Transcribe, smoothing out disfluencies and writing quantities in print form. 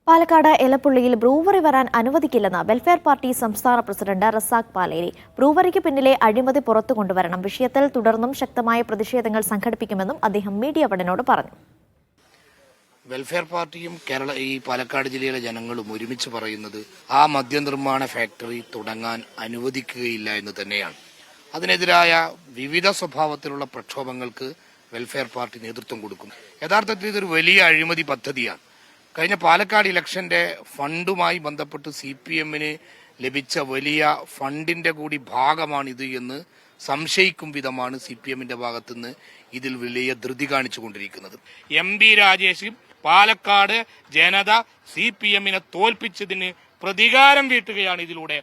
Palakkad എലപ്പുള്ളിയിൽ brewery വരാൻ അനുവദിക്കില്ലെന്ന് welfare party സംസ്ഥാന പ്രസിഡന്റ് റസാഖ് പാലേരി. ബ്രൂവറിക്ക് പിന്നിലെ അഴിമതി പുറത്തു കൊണ്ടുവരണം. വിഷയത്തിൽ തുടർന്നും ശക്തമായ പ്രതിഷേധങ്ങൾ സംഘടിപ്പിക്കുമെന്നും അദ്ദേഹം മീഡിയ വണിനോട് പറഞ്ഞു. വെൽഫെയർ പാർട്ടിയും ഈ പാലക്കാട് ജില്ലയിലെ ജനങ്ങളും ഒരുമിച്ച് പറയുന്നത് ആ മദ്യനിർമ്മാണ ഫാക്ടറി തുടങ്ങാൻ അനുവദിക്കുകയില്ല എന്ന് തന്നെയാണ്. അതിനെതിരായ വിവിധ സ്വഭാവത്തിലുള്ള പ്രക്ഷോഭങ്ങൾക്ക് വെൽഫെയർ പാർട്ടി നേതൃത്വം കൊടുക്കും. യഥാർത്ഥത്തിൽ ഇതൊരു വലിയ അഴിമതി പദ്ധതിയാണ്. കഴിഞ്ഞ പാലക്കാട് ഇലക്ഷന്റെ ഫണ്ടുമായി ബന്ധപ്പെട്ട് CPM-ന് ലഭിച്ച വലിയ ഫണ്ടിന്റെ കൂടി ഭാഗമാണിത് എന്ന് സംശയിക്കും വിധമാണ് CPM-ന്റെ ഭാഗത്തുനിന്ന് ഇതിൽ വലിയ ധൃതി കാണിച്ചുകൊണ്ടിരിക്കുന്നത്. MP രാജേഷ് പാലക്കാട് ജനത CPM-നെ തോൽപ്പിച്ചതിന് പ്രതികാരം വീട്ടുകയാണ് ഇതിലൂടെ